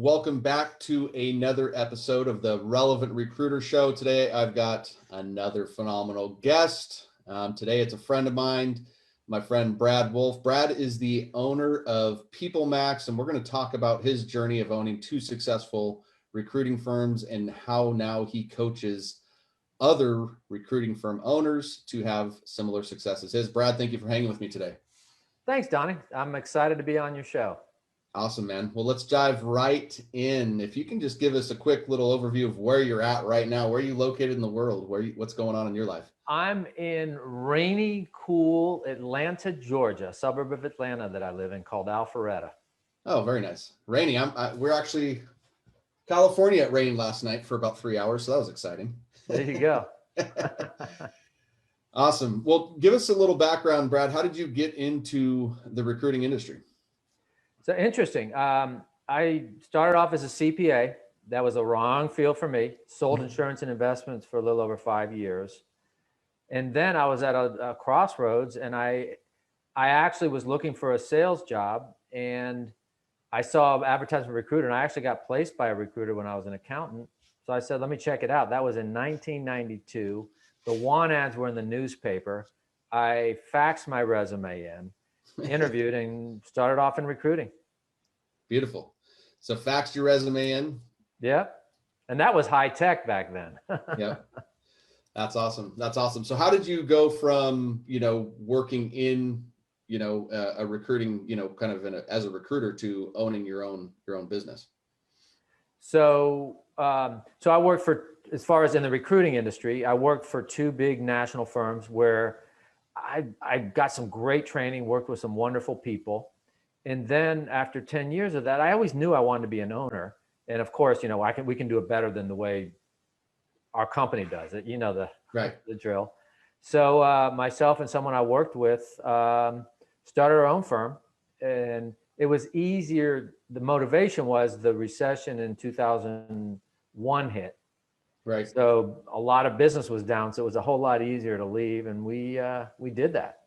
welcome back to another episode of the Relevant Recruiter Show. Today, I've got another phenomenal guest. Today, it's a friend of mine, my friend Brad Wolff. Brad is the owner of PeopleMax, and we're going to talk about his journey of owning two successful recruiting firms and how now he coaches other recruiting firm owners to have similar success as his. Brad, thank you for hanging with me today. Thanks, Donnie. I'm excited to be on your show. Awesome, man. Well, let's dive right in. If you can just give us a quick little overview of where you're at right now. Where are you located in the world? What's going on in your life? I'm in rainy, cool Atlanta, Georgia, a suburb of Atlanta that I live in called Alpharetta. Oh, very nice. Rainy. We're actually California. It rained last night for about 3 hours, so that was exciting. There you go. Awesome. Well, give us a little background, Brad. How did you get into the recruiting industry? So interesting. I started off as a CPA. That was a wrong field for me. Sold insurance and investments for a little over 5 years. And then I was at a crossroads, and I actually was looking for a sales job, and I saw an advertisement recruiter, and I actually got placed by a recruiter when I was an accountant. So I said, let me check it out. That was in 1992. The want ads were in the newspaper. I faxed my resume in, interviewed, and started off in recruiting. Beautiful. So faxed your resume in. Yeah. And that was high tech back then. Yeah. That's awesome. That's awesome. So how did you go from, working in, a recruiting, kind of as a recruiter to owning your own business? So I worked for, as far as in the recruiting industry, I worked for two big national firms where I got some great training, worked with some wonderful people. And then after 10 years of that, I always knew I wanted to be an owner. And of course, we can do it better than the way our company does it, the drill. So myself and someone I worked with started our own firm, and it was easier. The motivation was the recession in 2001 hit. Right. So a lot of business was down, so it was a whole lot easier to leave, and we did that.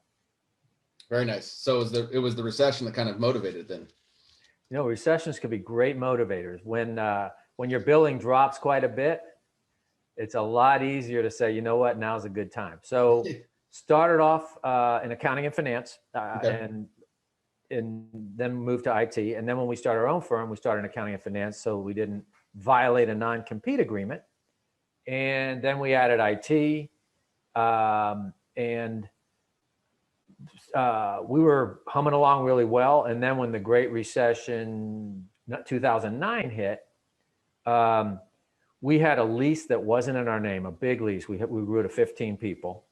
Very nice. So it was the recession that kind of motivated then. Recessions can be great motivators. When your billing drops quite a bit, it's a lot easier to say, you know what, now's a good time. So started off in accounting and finance, and then moved to IT. And then when we started our own firm, we started in accounting and finance, so we didn't violate a non-compete agreement. And then we added IT, and we were humming along really well. And then when the Great Recession, 2009 hit, we had a lease that wasn't in our name, a big lease. We grew to 15 people.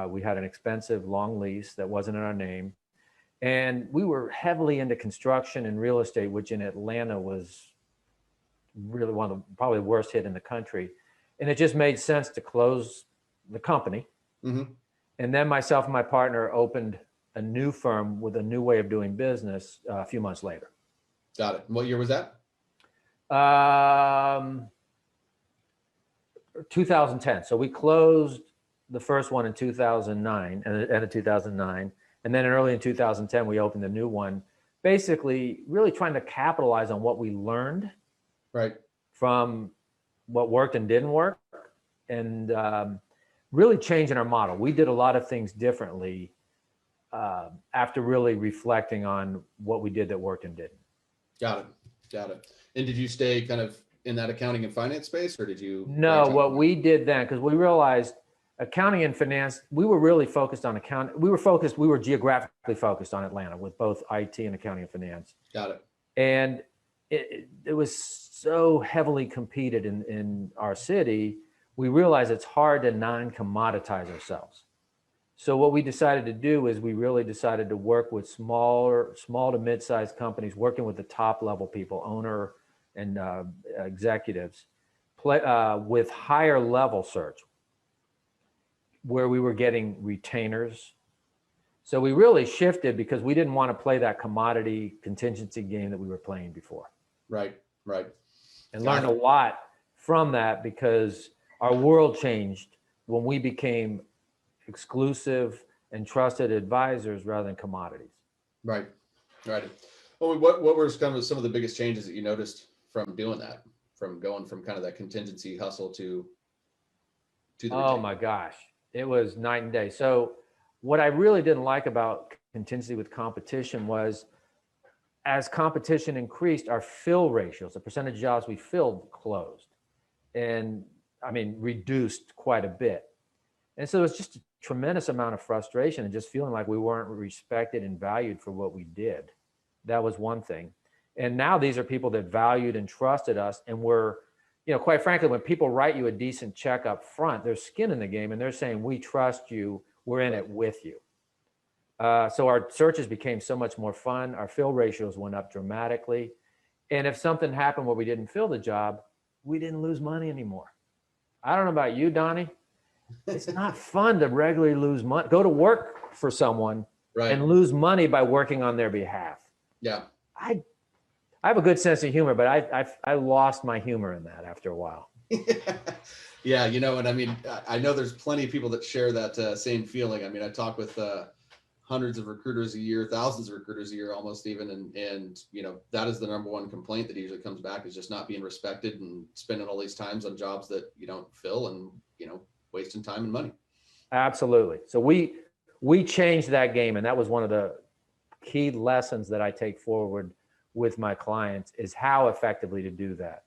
We had an expensive long lease that wasn't in our name. And we were heavily into construction and real estate, which in Atlanta was really one of the probably the worst hit in the country. And it just made sense to close the company. Mm-hmm. And then myself and my partner opened a new firm with a new way of doing business a few months later. Got it. What year was that? 2010. So we closed the first one in 2009, end of 2009. And then early in 2010, we opened a new one, basically really trying to capitalize on what we learned from what worked and didn't work, and really changing our model. We did a lot of things differently after really reflecting on what we did that worked and didn't. Got it. And did you stay kind of in that accounting and finance space, or did you? No, what we did then, because we realized accounting and finance, we were really focused on accounting. We were geographically focused on Atlanta with both IT and accounting and finance. Got it. And it was so heavily competed in our city, we realized it's hard to non-commoditize ourselves. So what we decided to do is we really decided to work with small to mid-sized companies, working with the top level people, owner and executives, with higher level search, where we were getting retainers. So we really shifted because we didn't want to play that commodity contingency game that we were playing before. Right. And learned a lot from that, because our world changed when we became exclusive and trusted advisors rather than commodities. Right. Well, what were kind of some of the biggest changes that you noticed from doing that, from going from kind of that contingency hustle to the Oh retainer? my gosh, it was night and day. So what I really didn't like about contingency with competition was as competition increased, our fill ratios, the percentage of jobs we filled, closed. And I mean, reduced quite a bit. And so it was just a tremendous amount of frustration and just feeling like we weren't respected and valued for what we did. That was one thing. And now these are people that valued and trusted us and were, you know, quite frankly, when people write you a decent check up front, there's skin in the game and they're saying, we trust you, we're in it with you. So our searches became so much more fun. Our fill ratios went up dramatically. And if something happened where we didn't fill the job, we didn't lose money anymore. I don't know about you, Donnie. It's not fun to regularly lose money, go to work for someone Right. and lose money by working on their behalf. Yeah. I have a good sense of humor, but I lost my humor in that after a while. Yeah, you know, and I mean, I know there's plenty of people that share that same feeling. I mean, I talk with hundreds of recruiters a year, thousands of recruiters a year, almost even, and you know, that is the number one complaint that usually comes back, is just not being respected and spending all these times on jobs that you don't fill, and you know, wasting time and money. Absolutely. So we changed that game, and that was one of the key lessons that I take forward with my clients, is how effectively to do that.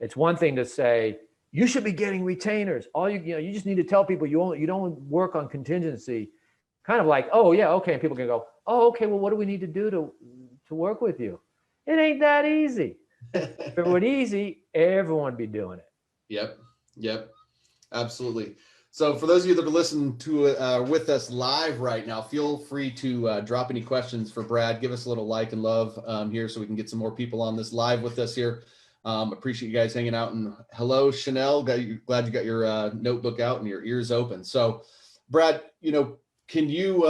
It's one thing to say, you should be getting retainers. You just need to tell people you don't work on contingency. Kind of like, oh yeah, okay. And people can go, oh, okay, well, what do we need to do to work with you? It ain't that easy. If it were easy, everyone would be doing it. Yep. Absolutely. So for those of you that are listening to with us live right now, feel free to drop any questions for Brad. Give us a little like and love here so we can get some more people on this live with us here. Appreciate you guys hanging out. And hello, Chanel. Glad you got your notebook out and your ears open. So Brad, you know, can you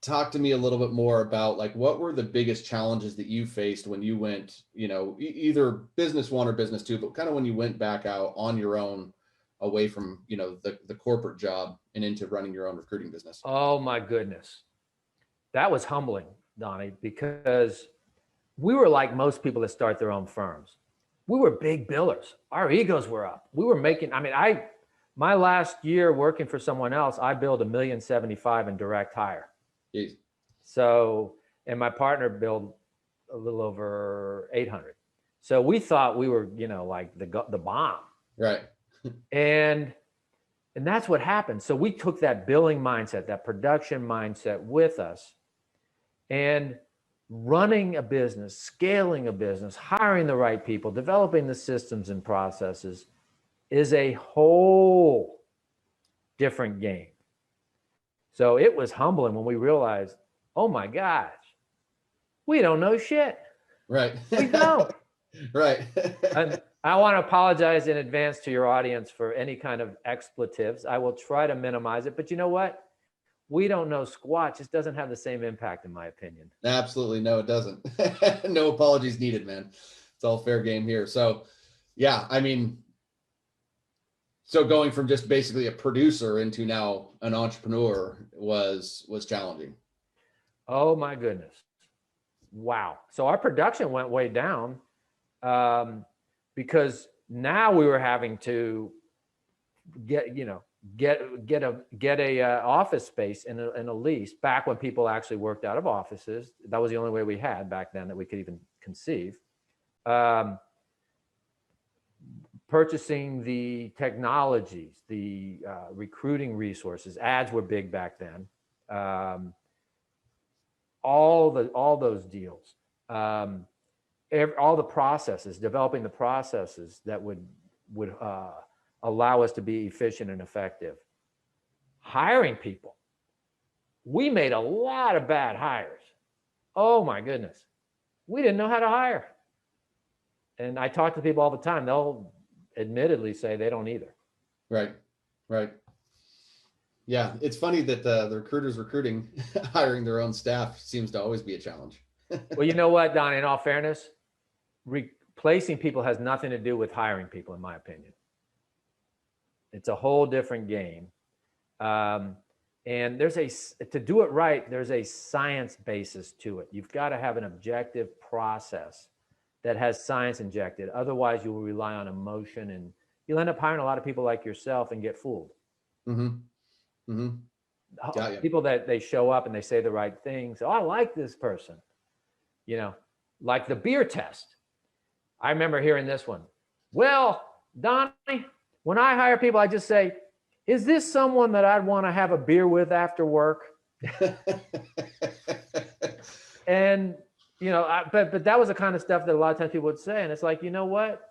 talk to me a little bit more about, like, what were the biggest challenges that you faced when you went, you know, either business one or business two, but kind of when you went back out on your own, away from, you know, the corporate job and into running your own recruiting business? Oh my goodness. That was humbling, Donnie, because we were like most people that start their own firms. We were big billers. Our egos were up. We were making, my last year working for someone else, I billed $1,075,000 in direct hire. Jeez. So, and my partner billed a little over 800. So we thought we were, you know, like the bomb. Right. And that's what happened. So we took that billing mindset, that production mindset with us, and running a business, scaling a business, hiring the right people, developing the systems and processes is a whole different game. So it was humbling when we realized, oh my gosh, we don't know shit. Right. We don't. Right. And I want to apologize in advance to your audience for any kind of expletives. I will try to minimize it, but you know what? We don't know squat. Just doesn't have the same impact, in my opinion. Absolutely. No, it doesn't. No apologies needed, man. It's all fair game here. So yeah, I mean, so going from just basically a producer into now an entrepreneur was challenging. Oh my goodness. Wow. So our production went way down because now we were having to get a office space in a lease. Back when people actually worked out of offices, that was the only way we had back then that we could even conceive. Purchasing the technologies, the recruiting resources, ads were big back then. All those deals, all the processes, developing the processes that would allow us to be efficient and effective. Hiring people, we made a lot of bad hires. Oh my goodness, we didn't know how to hire. And I talk to people all the time. They'll admittedly say they don't either. Right. Yeah, it's funny that the recruiters recruiting, hiring their own staff seems to always be a challenge. Well, you know what, Don, in all fairness, replacing people has nothing to do with hiring people, in my opinion. It's a whole different game. And to do it right, there's a science basis to it. You've got to have an objective process that has science injected. Otherwise, you will rely on emotion, and you'll end up hiring a lot of people like yourself and get fooled. Mm-hmm. Mm-hmm. Got you. People that they show up and they say the right things. Oh, I like this person. You know, like the beer test. I remember hearing this one. Well, Donnie, when I hire people, I just say, is this someone that I'd want to have a beer with after work? And, you know, but that was the kind of stuff that a lot of times people would say. And it's like, you know what?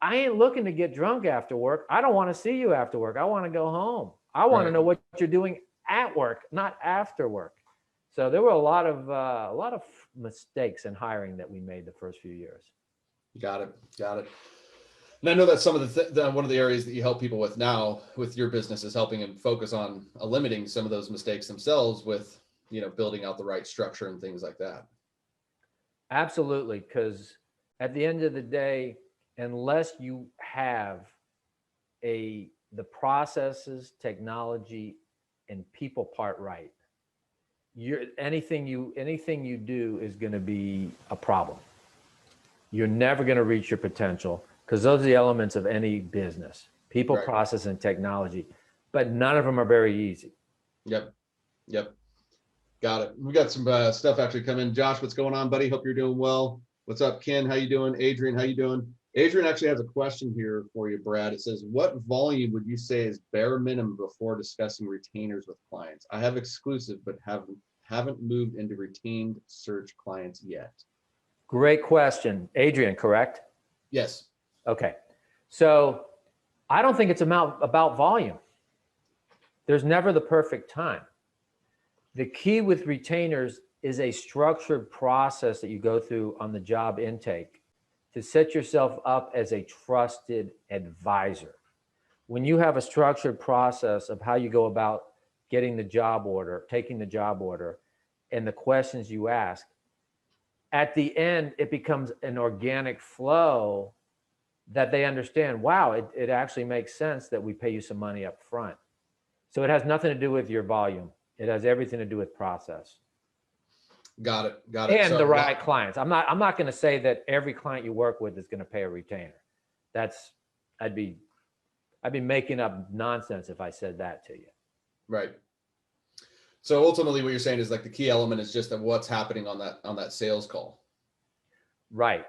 I ain't looking to get drunk after work. I don't want to see you after work. I want to go home. I want to know what you're doing at work, not after work. So there were a lot of mistakes in hiring that we made the first few years. Got it. And I know that some of one of the areas that you help people with now with your business is helping them focus on eliminating some of those mistakes themselves with, you know, building out the right structure and things like that. Absolutely. Because at the end of the day, unless you have the processes, technology, and people part right, anything you do is going to be a problem. You're never going to reach your potential, because those are the elements of any business: people, right, process, and technology. But none of them are very easy. Yep. Got it. We got some stuff actually come in. Josh, what's going on, buddy? Hope you're doing well. What's up, Ken? How you doing? Adrian, how you doing? Adrian actually has a question here for you, Brad. It says, what volume would you say is bare minimum before discussing retainers with clients? I have exclusive, but haven't moved into retained search clients yet. Great question. Adrian, correct? Yes. Okay. So I don't think it's about volume. There's never the perfect time. The key with retainers is a structured process that you go through on the job intake to set yourself up as a trusted advisor. When you have a structured process of how you go about getting the job order, taking the job order, and the questions you ask, at the end, it becomes an organic flow that they understand, wow, it actually makes sense that we pay you some money up front. So it has nothing to do with your volume. It has everything to do with process. Got it. And so, the right clients. I'm not going to say that every client you work with is going to pay a retainer. I'd be making up nonsense if I said that to you. Right. So ultimately what you're saying is like the key element is just that what's happening on that sales call. Right.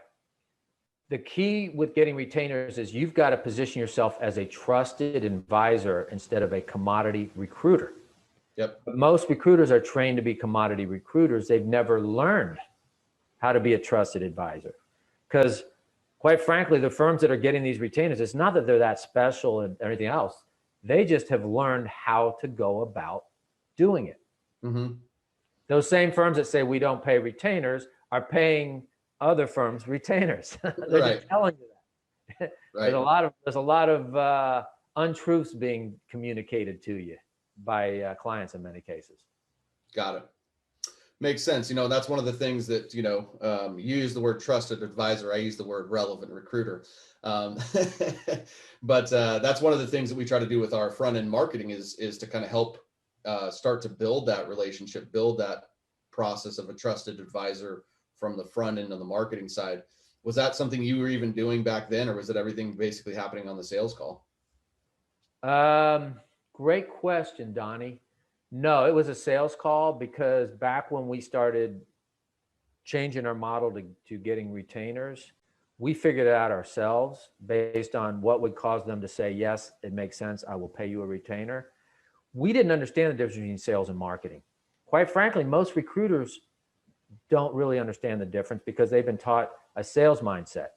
The key with getting retainers is you've got to position yourself as a trusted advisor instead of a commodity recruiter. Yep. But most recruiters are trained to be commodity recruiters. They've never learned how to be a trusted advisor. Because quite frankly, the firms that are getting these retainers, it's not that they're that special and everything else. They just have learned how to go about doing it. Mm-hmm. Those same firms that say we don't pay retainers are paying other firms retainers. They're right. just telling you that. Right. There's a lot of untruths being communicated to you by clients in many cases. Got it. Makes sense. You know, that's one of the things that, you know, you use the word trusted advisor. I use the word relevant recruiter. But that's one of the things that we try to do with our front end marketing is to kind of help start to build that relationship, build that process of a trusted advisor from the front end of the marketing side. Was that something you were even doing back then, or was it everything basically happening on the sales call? Great question, Donnie. No, it was a sales call, because back when we started changing our model to getting retainers, we figured it out ourselves based on what would cause them to say, yes, it makes sense, I will pay you a retainer. We didn't understand the difference between sales and marketing. Quite frankly, most recruiters don't really understand the difference because they've been taught a sales mindset.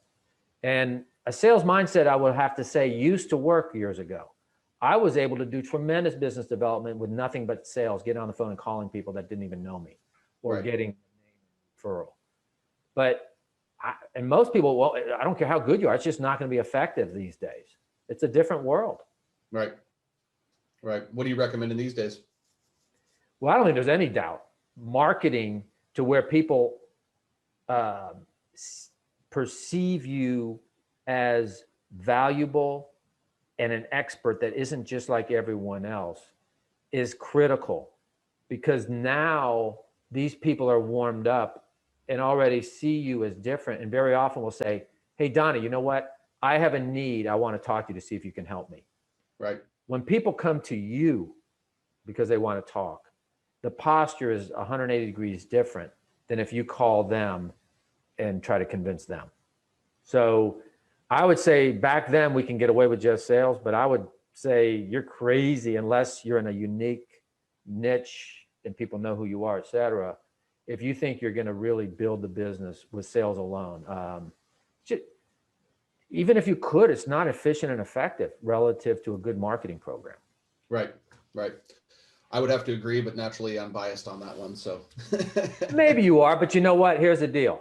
And a sales mindset, I would have to say, used to work years ago. I was able to do tremendous business development with nothing but sales, getting on the phone and calling people that didn't even know me, or right. getting a referral. But and most people, well, I don't care how good you are, it's just not going to be effective these days. It's a different world. Right. What do you recommend in these days? Well, I don't think there's any doubt. Marketing to where people perceive you as valuable and an expert that isn't just like everyone else is critical, because now these people are warmed up and already see you as different, and very often will say, hey, Donna, you know what? I have a need. I want to talk to you to see if you can help me. Right. When people come to you because they want to talk, the posture is 180 degrees different than if you call them and try to convince them. So I would say back then we can get away with just sales, but I would say you're crazy unless you're in a unique niche and people know who you are, et cetera. If you think you're going to really build the business with sales alone, even if you could, it's not efficient and effective relative to a good marketing program. Right. Right. I would have to agree, but naturally I'm biased on that one. So maybe you are, but you know what? Here's the deal.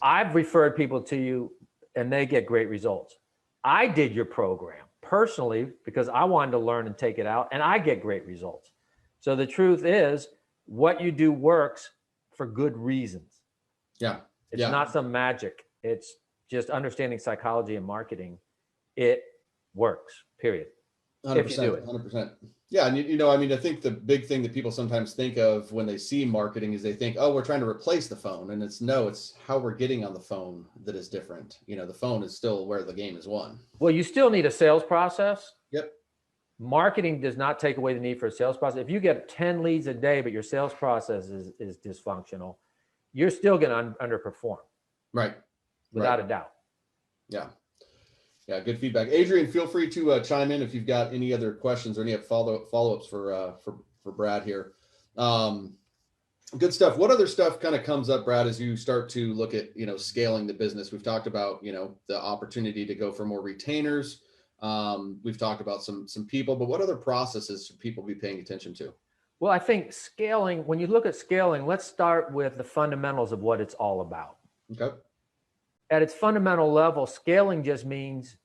I've referred people to you and they get great results. I did your program personally because I wanted to learn and take it out, and I get great results. So the truth is, what you do works for good reasons. Yeah. It's not some magic. It's just understanding psychology and marketing. It works, period. 100%, if you do it. 100%. Yeah. And you know, I mean, I think the big thing that people sometimes think of when they see marketing is they think, oh, we're trying to replace the phone. And it's how we're getting on the phone that is different. You know, the phone is still where the game is won. Well, you still need a sales process. Yep. Marketing does not take away the need for a sales process. If you get 10 leads a day, but your sales process is dysfunctional, you're still going to underperform. Right. Without a doubt. Yeah. Yeah. Good feedback. Adrian, feel free to chime in if you've got any other questions or any follow-ups for Brad here. Good stuff. What other stuff kind of comes up, Brad, as you start to look at, you know, scaling the business? We've talked about, you know, the opportunity to go for more retainers. We've talked about some people, but what other processes should people be paying attention to? Well, I think scaling, when you look at scaling, let's start with the fundamentals of what it's all about. Okay. At its fundamental level, scaling just means,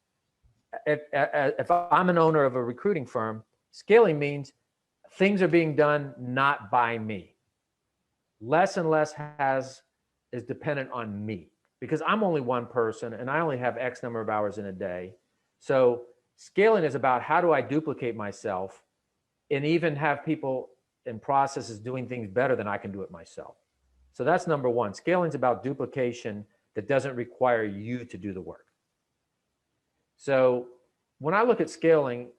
if I'm an owner of a recruiting firm, scaling means things are being done not by me. Less and less is dependent on me because I'm only one person and I only have X number of hours in a day. So scaling is about how do I duplicate myself and even have people and processes doing things better than I can do it myself. So that's number one. Scaling is about duplication that doesn't require you to do the work. So when I look at scaling,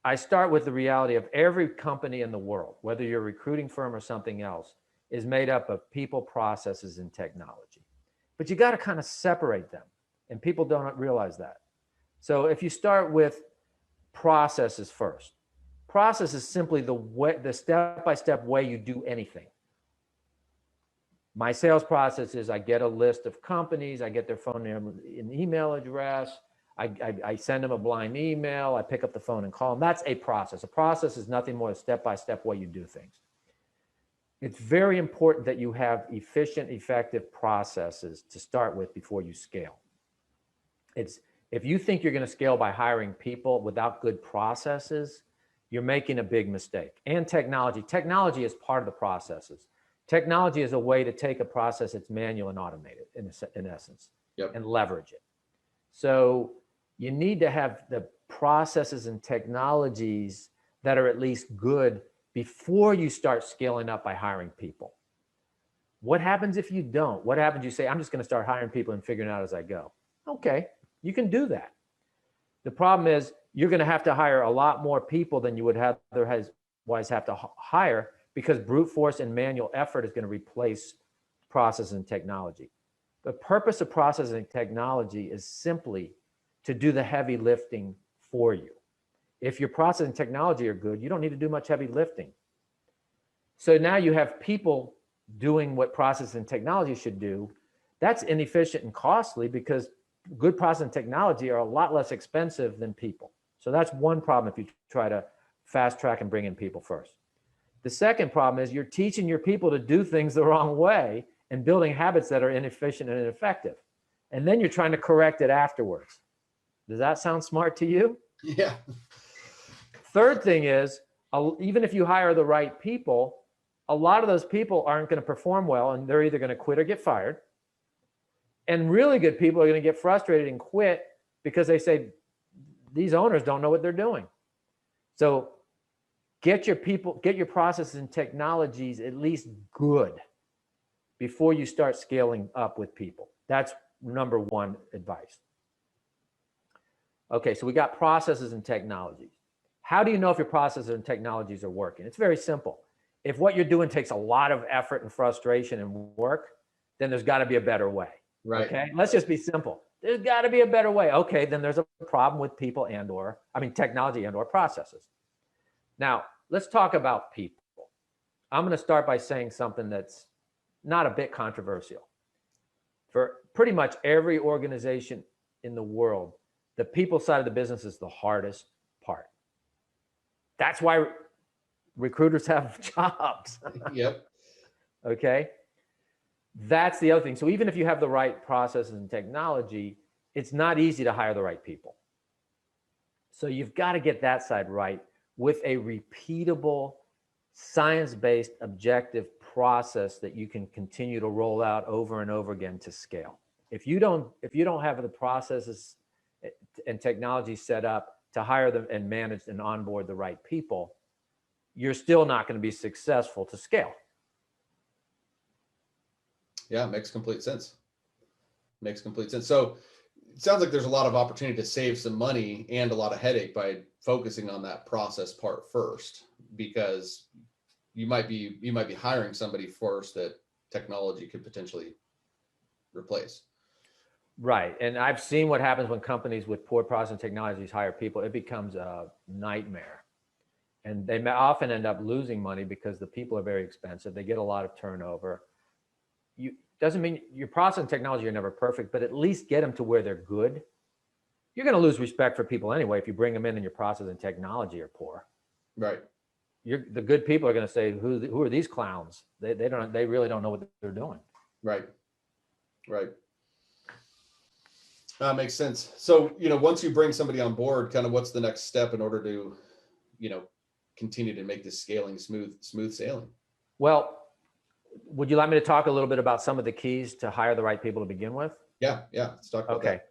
I start with the reality of every company in the world, whether you're a recruiting firm or something else, is made up of people, processes, and technology. But you got to kind of separate them, and people don't realize that. So if you start with processes first, process is simply the step-by-step way you do anything. My sales process is I get a list of companies, I get their phone number and email address, I send them a blind email, I pick up the phone and call them. That's a process. A process is nothing more than a step-by-step way you do things. It's very important that you have efficient, effective processes to start with before you scale. If you think you're going to scale by hiring people without good processes, you're making a big mistake. And technology. Technology is part of the processes. Technology is a way to take a process that's manual and automated in essence, yep, and leverage it. So you need to have the processes and technologies that are at least good before you start scaling up by hiring people. What happens if you don't? What happens if you say, I'm just going to start hiring people and figuring it out as I go? Okay, you can do that. The problem is you're going to have to hire a lot more people than you would otherwise have to hire, because brute force and manual effort is going to replace process and technology. The purpose of process and technology is simply to do the heavy lifting for you. If your process and technology are good, you don't need to do much heavy lifting. So now you have people doing what process and technology should do. That's inefficient and costly because good process and technology are a lot less expensive than people. So that's one problem if you try to fast track and bring in people first. The second problem is you're teaching your people to do things the wrong way and building habits that are inefficient and ineffective. And then you're trying to correct it afterwards. Does that sound smart to you? Yeah. Third thing is, even if you hire the right people, a lot of those people aren't going to perform well, and they're either going to quit or get fired. And really good people are going to get frustrated and quit because they say, these owners don't know what they're doing. So get your people, get your processes and technologies at least good before you start scaling up with people. That's number one advice. Okay, so we got processes and technologies. How do you know if your processes and technologies are working? It's very simple. If what you're doing takes a lot of effort and frustration and work, then there's got to be a better way. Right. Okay, let's just be simple. There's got to be a better way. Okay, then there's a problem with people technology and or processes. Now, let's talk about people. I'm going to start by saying something that's not a bit controversial. For pretty much every organization in the world, the people side of the business is the hardest part. That's why recruiters have jobs. Yep. Okay. That's the other thing. So even if you have the right processes and technology, it's not easy to hire the right people. So you've got to get that side right with a repeatable, science-based, objective process that you can continue to roll out over and over again to scale. If you don't have the processes and technology set up to hire them and manage and onboard the right people, you're still not going to be successful to scale. Yeah, makes complete sense. Makes complete sense. So it sounds like there's a lot of opportunity to save some money and a lot of headache by focusing on that process part first, because you might be hiring somebody first that technology could potentially replace. Right. And I've seen what happens when companies with poor process and technologies hire people. It becomes a nightmare. And they may often end up losing money because the people are very expensive. They get a lot of turnover. Doesn't mean your process and technology are never perfect, but at least get them to where they're good. You're going to lose respect for people anyway if you bring them in and your process and technology are poor. Right. The good people are going to say, who are these clowns? They really don't know what they're doing. Right. Right. Makes sense. So, once you bring somebody on board, kind of what's the next step in order to, continue to make this scaling smooth sailing? Well, would you like me to talk a little bit about some of the keys to hire the right people to begin with? Yeah. Let's talk about that.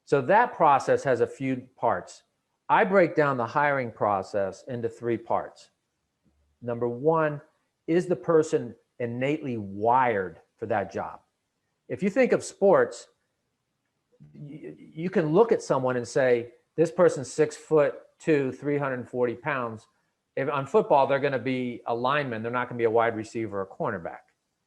So that process has a few parts. I break down the hiring process into 3 parts. Number 1, is the person innately wired for that job? If you think of sports, you can look at someone and say, this person's 6'2", 340 pounds. If on football, they're going to be a lineman. They're not going to be a wide receiver or cornerback.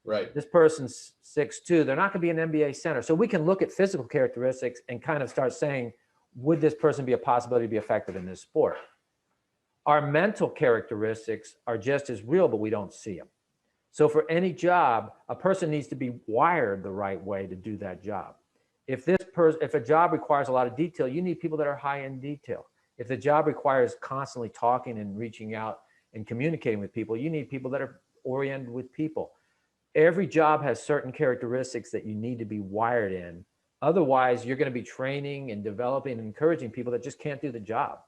Right. This person's 6'2". They're not going to be an NBA center. So we can look at physical characteristics and kind of start saying, would this person be a possibility to be effective in this sport? Our mental characteristics are just as real, but we don't see them. So for any job, a person needs to be wired the right way to do that job. If a job requires a lot of detail, you need people that are high in detail. If the job requires constantly talking and reaching out and communicating with people, you need people that are oriented with people. Every job has certain characteristics that you need to be wired in. Otherwise, you're going to be training and developing and encouraging people that just can't do the job.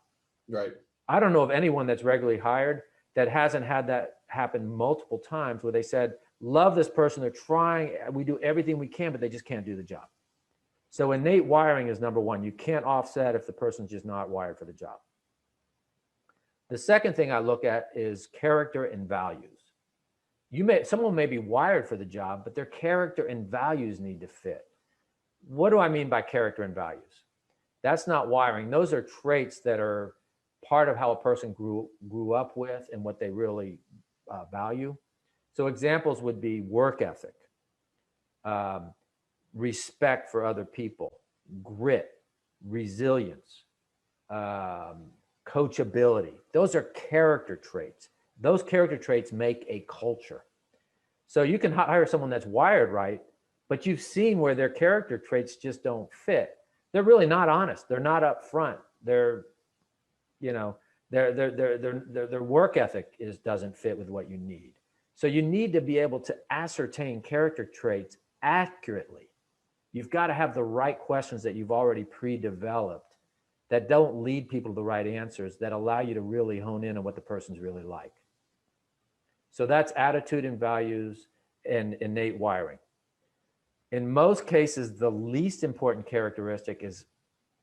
Right. I don't know of anyone that's regularly hired that hasn't had that happen multiple times where they said, love this person, they're trying, we do everything we can, but they just can't do the job. So innate wiring is number 1. You can't offset if the person's just not wired for the job. The second thing I look at is character and values. Someone may be wired for the job, but their character and values need to fit. What do I mean by character and values? That's not wiring. Those are traits that are part of how a person grew up with and what they really value. So examples would be work ethic, respect for other people, grit, resilience, coachability. Those are character traits. Those character traits make a culture. So you can hire someone that's wired right, but you've seen where their character traits just don't fit. They're really not honest. They're not upfront. Their work ethic doesn't fit with what you need. So you need to be able to ascertain character traits accurately. You've got to have the right questions that you've already pre-developed that don't lead people to the right answers, that allow you to really hone in on what the person's really like. So that's attitude and values and innate wiring. In most cases, the least important characteristic is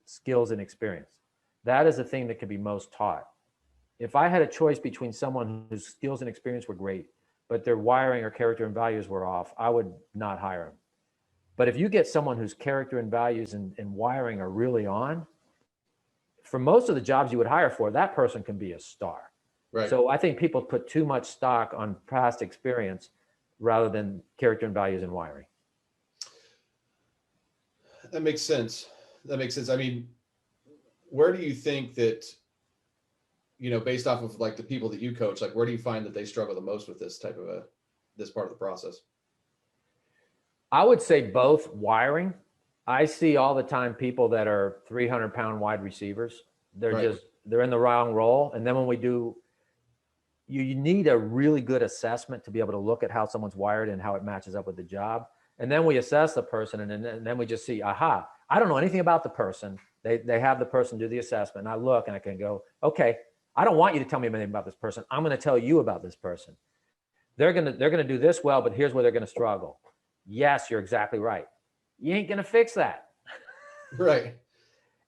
skills and experience. That is the thing that can be most taught. If I had a choice between someone whose skills and experience were great, but their wiring or character and values were off, I would not hire them. But if you get someone whose character and values and wiring are really on, for most of the jobs you would hire for, that person can be a star. Right. So I think people put too much stock on past experience rather than character and values and wiring. That makes sense. That makes sense. I mean, where do you think that, based off of like the people that you coach, like where do you find that they struggle the most with this type of this part of the process? I would say both wiring. I see all the time people that are 300-pound wide receivers. They're they're in the wrong role. And then when we do, you need a really good assessment to be able to look at how someone's wired and how it matches up with the job. And then we assess the person, and then we just see, aha, I don't know anything about the person. They have the person do the assessment, and I look and I can go, okay, I don't want you to tell me anything about this person. I'm going to tell you about this person. They're gonna do this well, but here's where they're going to struggle. Yes, you're exactly right. You ain't going to fix that. Right.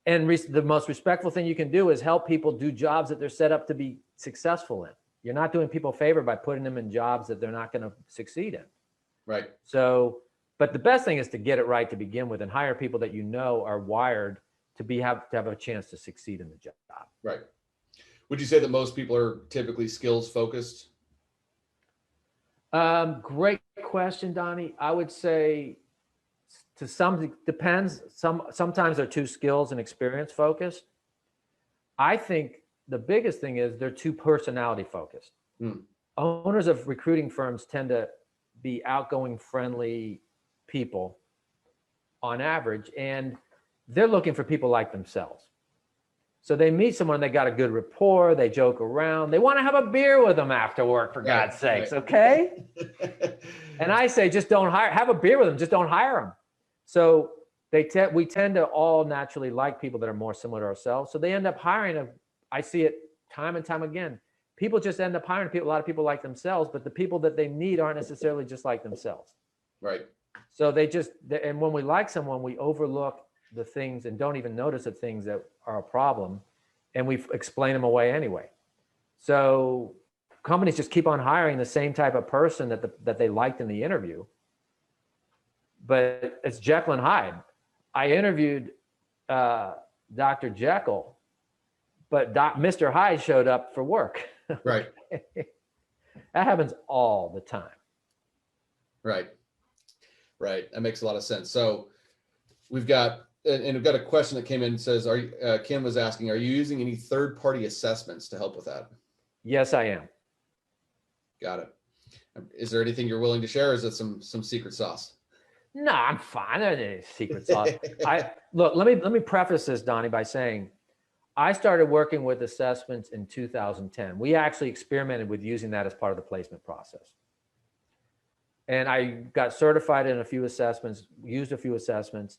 And the most respectful thing you can do is help people do jobs that they're set up to be successful in. You're not doing people a favor by putting them in jobs that they're not going to succeed in. Right. So, but the best thing is to get it right to begin with and hire people that you know are wired to have a chance to succeed in the job. Right. Would you say that most people are typically skills focused? Great question, Donnie. I would say to some, depends. Sometimes they're too skills and experience focused. I think the biggest thing is they're too personality focused. Owners of recruiting firms tend to be outgoing, friendly people on average, and they're looking for people like themselves. So they meet someone, they got a good rapport, they joke around, they want to have a beer with them after work, for God's sakes, okay? And I say, just don't have a beer with them, just don't hire them. So we tend to all naturally like people that are more similar to ourselves. So they end up hiring I see it time and time again. People just end up hiring a lot of people like themselves, but the people that they need aren't necessarily just like themselves. Right. So and when we like someone, we overlook the things and don't even notice the things that are a problem, and we explain them away anyway. So companies just keep on hiring the same type of person that they liked in the interview. But it's Jekyll and Hyde. I interviewed Dr. Jekyll, but Mr. Hyde showed up for work. Right. That happens all the time. Right. Right. That makes a lot of sense. So we've got a question that came in and says, Kim was asking, are you using any third-party assessments to help with that? Yes, I am. Got it. Is there anything you're willing to share, or is it some secret sauce? No, I'm fine. There's any secret sauce. Look, let me preface this, Donnie, by saying I started working with assessments in 2010. We actually experimented with using that as part of the placement process. And I got certified in a few assessments, used a few assessments,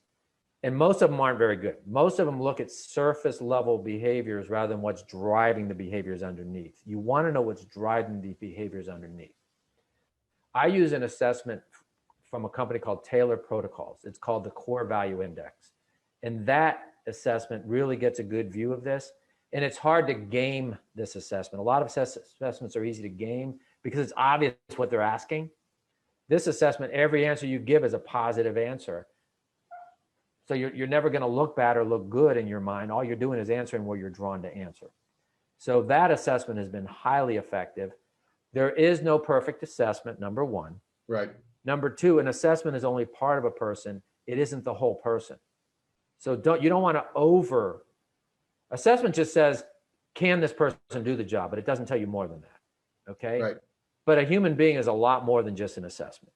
and most of them aren't very good. Most of them look at surface level behaviors rather than what's driving the behaviors underneath. You want to know what's driving the behaviors underneath. I use an assessment from a company called Taylor Protocols. It's called the Core Value Index. And that assessment really gets a good view of this. And it's hard to game this assessment. A lot of assessments are easy to game because it's obvious what they're asking. This assessment, every answer you give is a positive answer. So you're never going to look bad or look good in your mind. All you're doing is answering where you're drawn to answer. So that assessment has been highly effective. There is no perfect assessment, number one. Right. Number two, an assessment is only part of a person. It isn't the whole person. So you don't want to assessment just says, can this person do the job? But it doesn't tell you more than that. Okay. Right. But a human being is a lot more than just an assessment.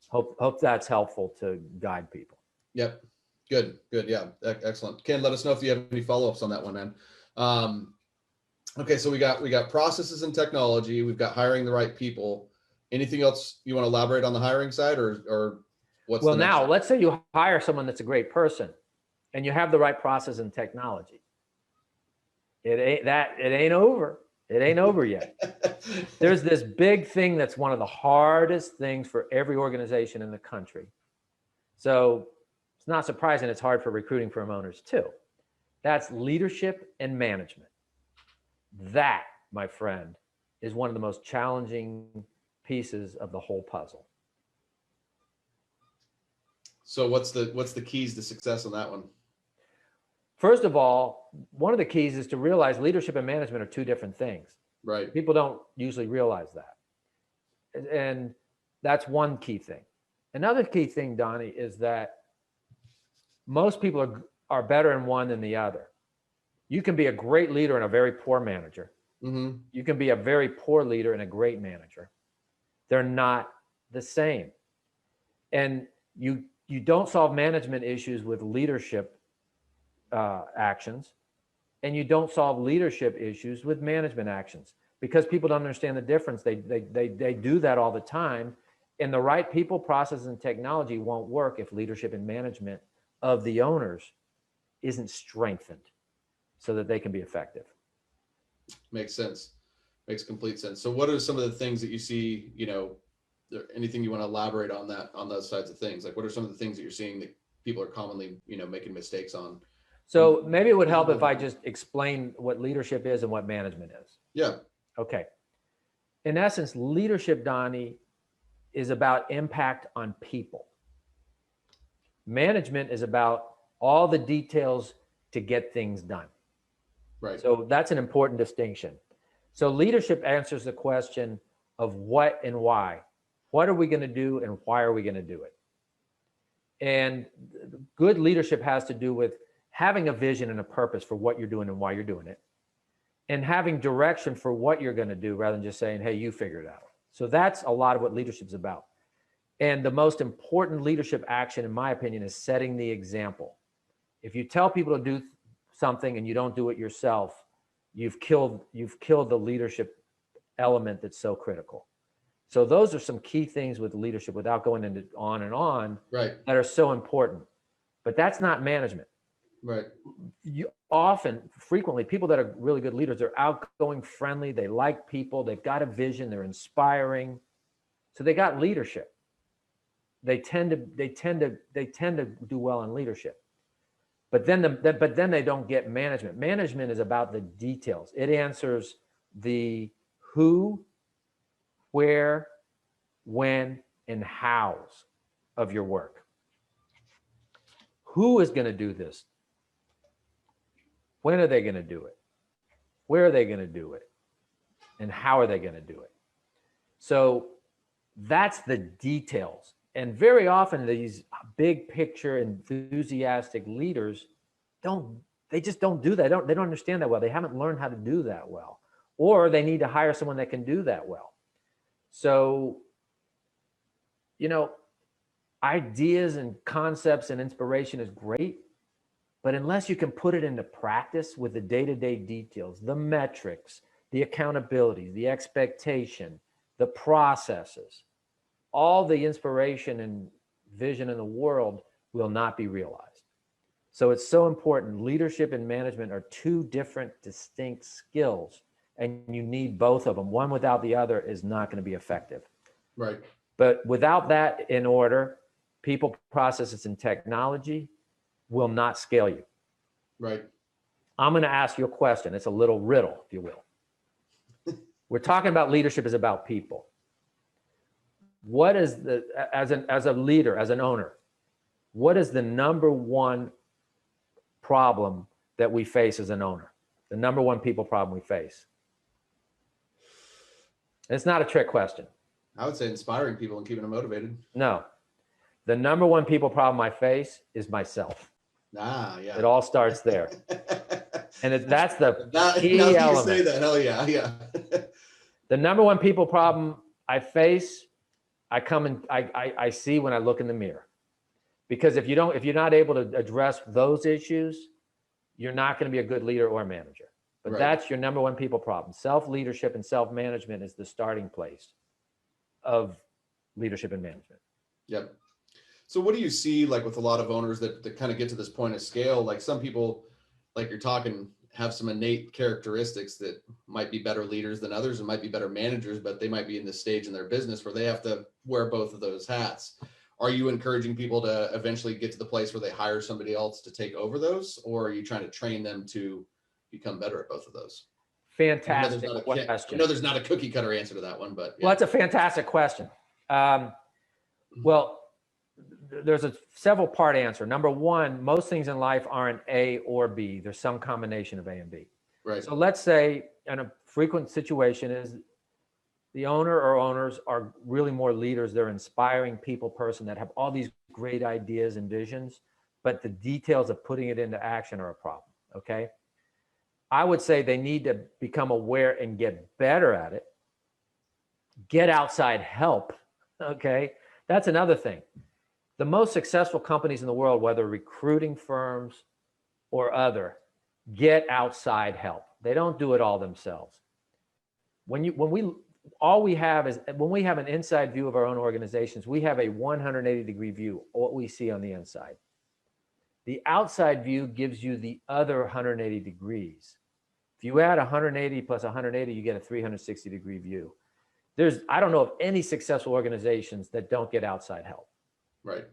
Hope that's helpful to guide people. Yep. Good. Yeah. Excellent. Ken, let us know if you have any follow-ups on that one, man. Okay. So we got processes and technology. We've got hiring the right people. Anything else you want to elaborate on the hiring side, or what's well, now let's say you hire someone that's a great person and you have the right process and technology. It ain't over. It ain't over yet. There's this big thing that's one of the hardest things for every organization in the country. So it's not surprising it's hard for recruiting firm owners too. That's leadership and management. That, my friend, is one of the most challenging pieces of the whole puzzle. So what's the keys to success on that one? First of all, one of the keys is to realize leadership and management are two different things. Right. People don't usually realize that. And that's one key thing. Another key thing, Donnie, is that most people are better in one than the other. You can be a great leader and a very poor manager. Mm-hmm. You can be a very poor leader and a great manager. They're not the same. And you don't solve management issues with leadership actions, and you don't solve leadership issues with management actions, because people don't understand the difference. They do that all the time, and the right people, processes, and technology won't work if leadership and management of the owners isn't strengthened so that they can be effective. Makes sense. Makes complete sense. So what are some of the things that you see, anything you want to elaborate on that, on those sides of things? Like, what are some of the things that you're seeing that people are commonly, making mistakes on? So maybe it would help if I just explain what leadership is and what management is. Yeah. Okay. In essence, leadership, Donnie, is about impact on people. Management is about all the details to get things done. Right. So that's an important distinction. So leadership answers the question of what and why. What are we going to do and why are we going to do it? And good leadership has to do with having a vision and a purpose for what you're doing and why you're doing it, and having direction for what you're going to do rather than just saying, hey, you figure it out. So that's a lot of what leadership's about. And the most important leadership action, in my opinion, is setting the example. If you tell people to do something and you don't do it yourself, you've killed the leadership element that's so critical. So those are some key things with leadership, without going into on and on, right, that are so important. But that's not management. Right. Frequently, people that are really good leaders, they're outgoing, friendly, they like people, they've got a vision, they're inspiring. So they got leadership. They tend to do well in leadership. But then they don't get management. Management is about the details. It answers the who, where, when, and hows of your work. Who is going to do this? When are they going to do it? Where are they going to do it? And how are they going to do it? So that's the details. And very often these big picture enthusiastic leaders just don't do that. They don't understand that well. They haven't learned how to do that well, or they need to hire someone that can do that well. So, ideas and concepts and inspiration is great, but unless you can put it into practice with the day-to-day details, the metrics, the accountability, the expectation, the processes, all the inspiration and vision in the world will not be realized. So it's so important. Leadership and management are two different, distinct skills, and you need both of them. One without the other is not going to be effective. Right. But without that in order, people, processes, and technology will not scale you. Right. I'm going to ask you a question. It's a little riddle, if you will. We're talking about leadership is about people. What is as a leader, as an owner, what is the number one problem that we face as an owner? The number one people problem we face? It's not a trick question. I would say inspiring people and keeping them motivated. No. The number one people problem I face is myself. Ah, yeah. It all starts there. And that's the key now element. You say that. Hell yeah, yeah. The number one people problem I face, I see when I look in the mirror. Because if you're not able to address those issues, you're not going to be a good leader or manager. But That's your number one people problem. Self-leadership and self-management is the starting place of leadership and management. Yep. So what do you see, like, with a lot of owners that kind of get to this point of scale? Like, some people, like you're talking, have some innate characteristics that might be better leaders than others and might be better managers, but they might be in this stage in their business where they have to wear both of those hats. Are you encouraging people to eventually get to the place where they hire somebody else to take over those, or are you trying to train them to become better at both of those? Fantastic I question. know there's not a cookie cutter answer to that one, but Well, that's a fantastic question. Well, there's a several part answer. Number one, most things in life aren't A or B. There's some combination of A and B. Right. So let's say, and a frequent situation is the owner or owners are really more leaders. They're inspiring people person that have all these great ideas and visions, but the details of putting it into action are a problem. Okay. I would say they need to become aware and get better at it. Get outside help. Okay. That's another thing. The most successful companies in the world, whether recruiting firms or other, get outside help. They don't do it all themselves. All we have is when we have an inside view of our own organizations, we have a 180-degree view of what we see on the inside. The outside view gives you the other 180 degrees. If you add 180 plus 180, you get a 360-degree view. I don't know of any successful organizations that don't get outside help. Right.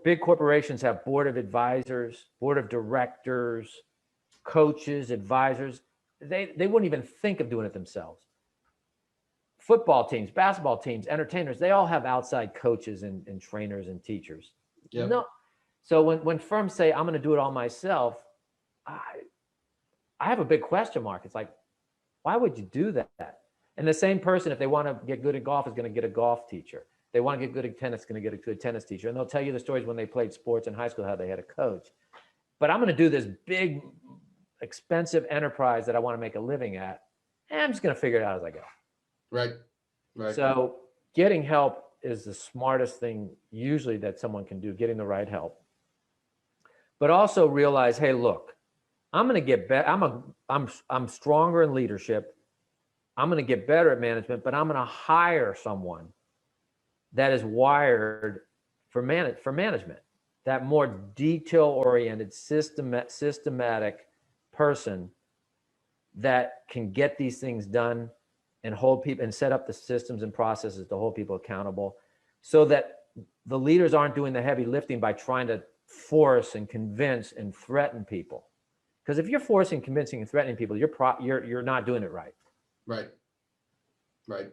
Big corporations have board of advisors, board of directors, coaches, advisors. They wouldn't even think of doing it themselves. Football teams, basketball teams, entertainers, they all have outside coaches and trainers and teachers. Yep. No. So when firms say, I'm going to do it all myself, I have a big question mark. It's like, why would you do that? And the same person, if they want to get good at golf, is going to get a golf teacher. They want to get good at tennis, going to get a good tennis teacher. And they'll tell you the stories when they played sports in high school, how they had a coach. But I'm going to do this big, expensive enterprise that I want to make a living at. And I'm just going to figure it out as I go. Right. Right. So getting help is the smartest thing usually that someone can do, getting the right help. But also realize, hey, look, I'm going to get better. I'm stronger in leadership. I'm going to get better at management, but I'm going to hire someone that is wired for management, that more detail-oriented, systematic person that can get these things done and hold people and set up the systems and processes to hold people accountable so that the leaders aren't doing the heavy lifting by trying to force and convince and threaten people. Because if you're forcing, convincing, and threatening people, you're not doing it right. Right. Right.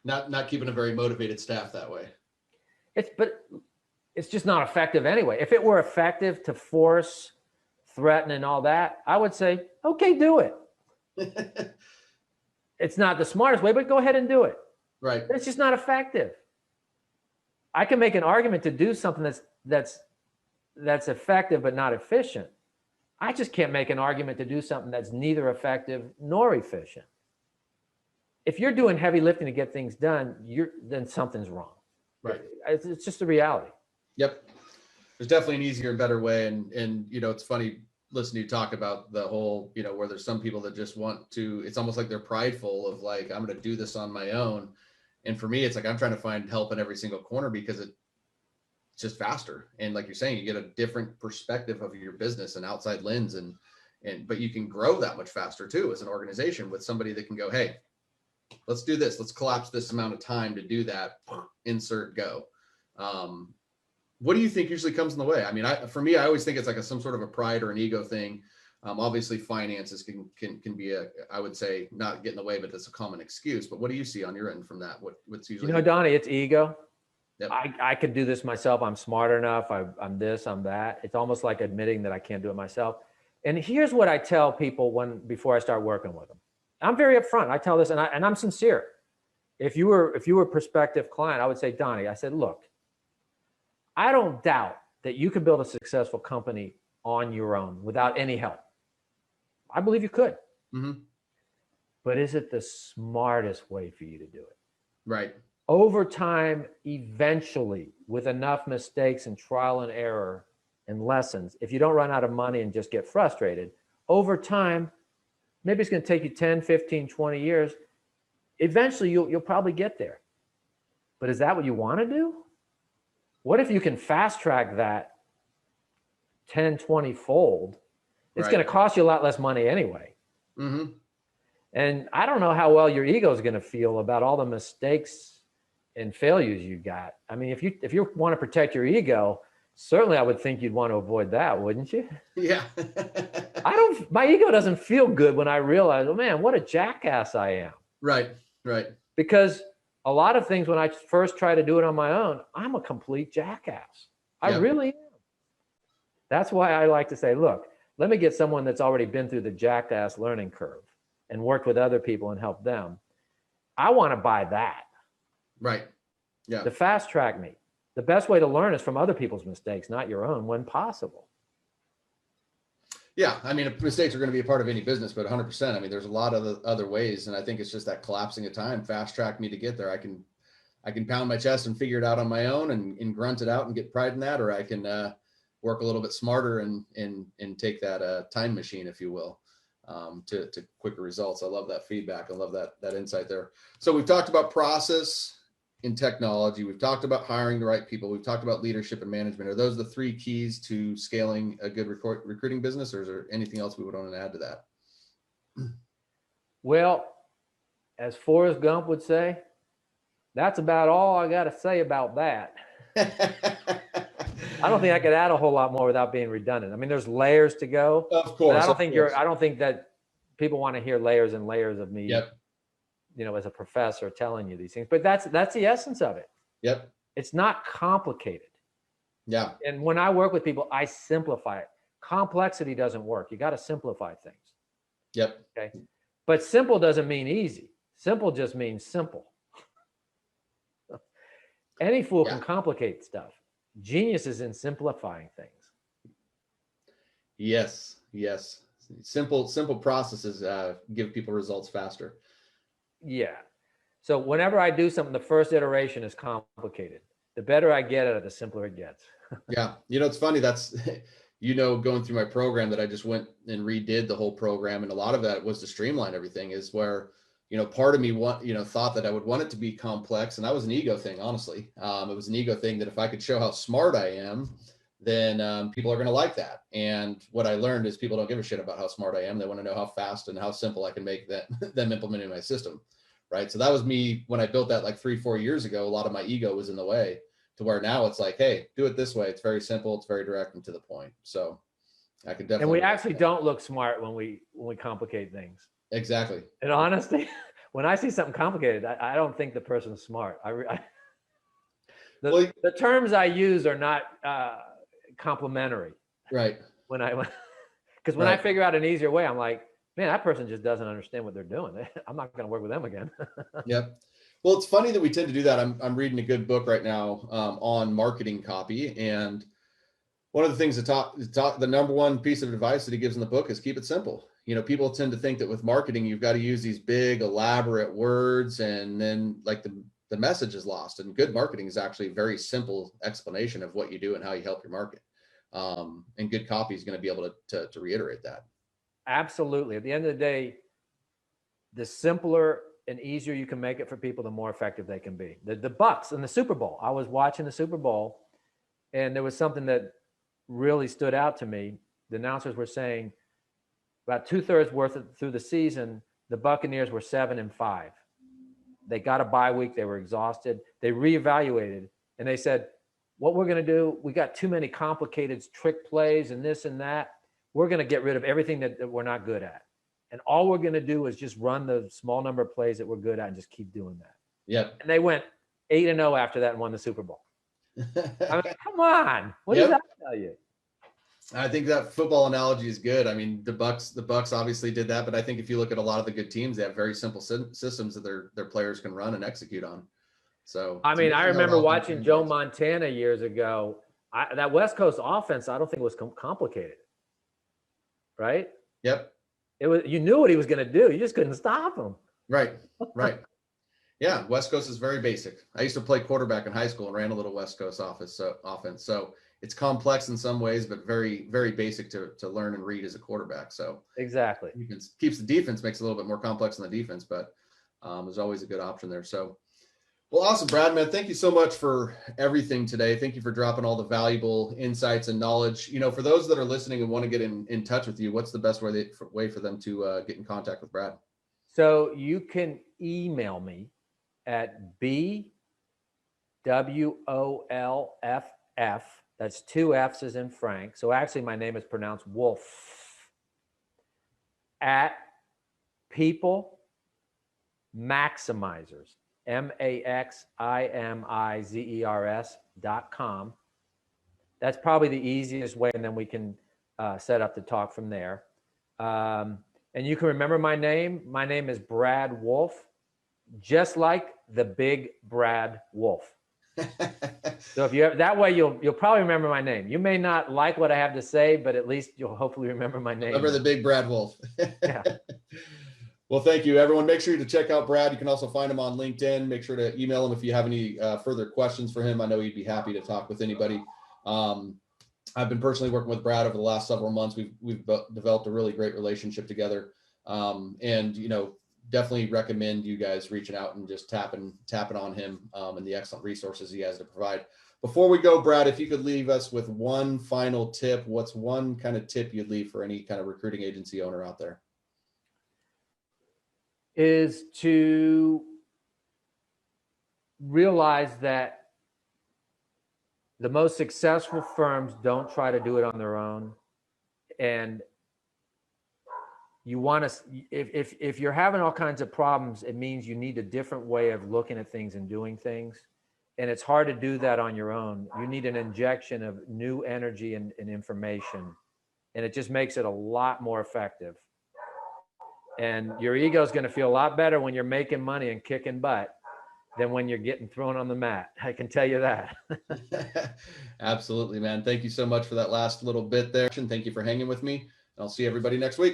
Not keeping a very motivated staff that way. But it's just not effective anyway. If it were effective to force, threaten, and all that, I would say, okay, do it. It's not the smartest way, but go ahead and do it. Right. But it's just not effective. I can make an argument to do something that's effective but not efficient. I just can't make an argument to do something that's neither effective nor efficient. If you're doing heavy lifting to get things done, then something's wrong. Right. It's just a reality. Yep. There's definitely an easier and better way. And it's funny listening to you talk about the whole, where there's some people that just want to, it's almost like they're prideful of like, I'm going to do this on my own. And for me, it's like, I'm trying to find help in every single corner because it's just faster. And like you're saying, you get a different perspective of your business and outside lens but you can grow that much faster too, as an organization with somebody that can go, hey, let's do this. Let's collapse this amount of time to do that. Insert go. What do you think usually comes in the way? I mean, for me, I always think it's like some sort of a pride or an ego thing. Obviously finances can be I would say not get in the way, but that's a common excuse. But what do you see on your end from that? What's usually, Donnie, it's ego. Yep. I could do this myself. I'm smart enough. I'm this, I'm that. It's almost like admitting that I can't do it myself. And here's what I tell people before I start working with them. I'm very upfront. I tell this, and I'm sincere. If you were a prospective client, I would say, Donnie, I said, look, I don't doubt that you could build a successful company on your own without any help. I believe you could. Mm-hmm. But is it the smartest way for you to do it? Right. Over time, eventually, with enough mistakes and trial and error and lessons, if you don't run out of money and just get frustrated, over time, maybe it's going to take you 10, 15, 20 years. Eventually, you'll probably get there. But is that what you want to do? What if you can fast track that 10, 20 fold? It's Right. going to cost you a lot less money anyway. Mm-hmm. And I don't know how well your ego is going to feel about all the mistakes and failures you got. I mean, if you want to protect your ego, Certainly I would think you'd want to avoid that, wouldn't you? Yeah. My ego doesn't feel good when I realize, oh man, what a jackass I am. Right. Right. Because a lot of things when I first try to do it on my own, I'm a complete jackass. I Yep. really am. That's why I like to say, look, let me get someone that's already been through the jackass learning curve and worked with other people and helped them. I want to buy that. Right. Yeah. The fast track me. The best way to learn is from other people's mistakes, not your own, when possible. Yeah, I mean, mistakes are going to be a part of any business, but 100%. I mean, there's a lot of other ways, and I think it's just that collapsing of time, fast track me to get there. I can pound my chest and figure it out on my own and grunt it out and get pride in that, or I can work a little bit smarter and take that time machine, if you will, to quicker results. I love that feedback. I love that insight there. So we've talked about process in technology. We've talked about hiring the right people. We've talked about leadership and management. Are those the three keys to scaling a good recruiting business, or is there anything else we would want to add to that? Well, as Forrest Gump would say, that's about all I got to say about that. I don't think I could add a whole lot more without being redundant. I mean, there's layers to go. Of course. I don't think that people want to hear layers and layers of me. Yep. You know, as a professor telling you these things, but that's the essence of it. Yep. It's not complicated. Yeah. And when I work with people, I simplify it. Complexity doesn't work. You got to simplify things. Yep. Okay. But simple doesn't mean easy. Simple just means simple. Any fool can complicate stuff. Genius is in simplifying things. Yes. Yes. Simple processes give people results faster. Yeah. So whenever I do something, the first iteration is complicated. The better I get at it, the simpler it gets. Yeah. You know, it's funny. That's, going through my program that I just went and redid the whole program. And a lot of that was to streamline everything, is where, part of me thought that I would want it to be complex. And that was an ego thing, honestly. It was an ego thing that if I could show how smart I am, then people are going to like that. And what I learned is people don't give a shit about how smart I am. They want to know how fast and how simple I can make them implement in my system. Right. So that was me when I built that like 3-4 years ago. A lot of my ego was in the way, to where now it's like, hey, do it this way. It's very simple. It's very direct and to the point. So I could definitely. And we actually don't look smart when we complicate things. Exactly. And honestly, when I see something complicated, I don't think the person's smart. The terms I use are not complimentary. Right. Because when I figure out an easier way, I'm like, man, that person just doesn't understand what they're doing. I'm not going to work with them again. Yep. Well, it's funny that we tend to do that. I'm reading a good book right now on marketing copy. And one of the things the number one piece of advice that he gives in the book is keep it simple. People tend to think that with marketing, you've got to use these big, elaborate words, and then like the message is lost. And good marketing is actually a very simple explanation of what you do and how you help your market. And good copy is going to be able to reiterate that. Absolutely. At the end of the day, the simpler and easier you can make it for people, the more effective they can be. The Bucks in the Super Bowl. I was watching the Super Bowl, and there was something that really stood out to me. The announcers were saying about 2/3 through the season, the Buccaneers were 7-5. They got a bye week. They were exhausted. They reevaluated, and they said, what we're going to do, we got too many complicated trick plays and this and that. We're going to get rid of everything that we're not good at. And all we're going to do is just run the small number of plays that we're good at and just keep doing that. Yep. And they went 8-0 after that and won the Super Bowl. I mean, come on. What does that tell you? I think that football analogy is good. I mean, the Bucks obviously did that, but I think if you look at a lot of the good teams, they have very simple systems that their players can run and execute on. So, I mean, I remember watching Joe Montana years ago. That West Coast offense, I don't think it was complicated. Right? Yep. You knew what he was going to do. You just couldn't stop him. Right. Right. Yeah. West Coast is very basic. I used to play quarterback in high school and ran a little West Coast offense. So it's complex in some ways, but very, very basic to learn and read as a quarterback. So exactly. Keeps the defense, makes it a little bit more complex on the defense, but there's always a good option there. So, well, awesome, Brad, man. Thank you so much for everything today. Thank you for dropping all the valuable insights and knowledge. For those that are listening and want to get in touch with you, what's the best way for them to get in contact with Brad? So you can email me at bwolff, That's 2 F's as in Frank. So actually my name is pronounced Wolff. At People Maximizers, MAXIMIZERS.com. That's probably the easiest way, and then we can set up the talk from there. And you can remember my name. My name is Brad Wolff, just like the big Brad Wolff. So if you have, that way you'll probably remember my name. You may not like what I have to say, but at least you'll hopefully remember my name. Remember the big Brad Wolff. Yeah. Well, thank you, everyone. Make sure to check out Brad. You can also find him on LinkedIn. Make sure to email him if you have any further questions for him. I know he'd be happy to talk with anybody. I've been personally working with Brad over the last several months. We've developed a really great relationship together. And, you know, definitely recommend you guys reaching out and just tapping on him and the excellent resources he has to provide. Before we go, Brad, if you could leave us with one final tip, what's one kind of tip you'd leave for any kind of recruiting agency owner out there? Is to realize that the most successful firms don't try to do it on their own. And you want to, if you're having all kinds of problems, it means you need a different way of looking at things and doing things. And it's hard to do that on your own. You need an injection of new energy and information. And it just makes it a lot more effective. And your ego is going to feel a lot better when you're making money and kicking butt than when you're getting thrown on the mat. I can tell you that. Absolutely, man. Thank you so much for that last little bit there. Thank you for hanging with me. I'll see everybody next week.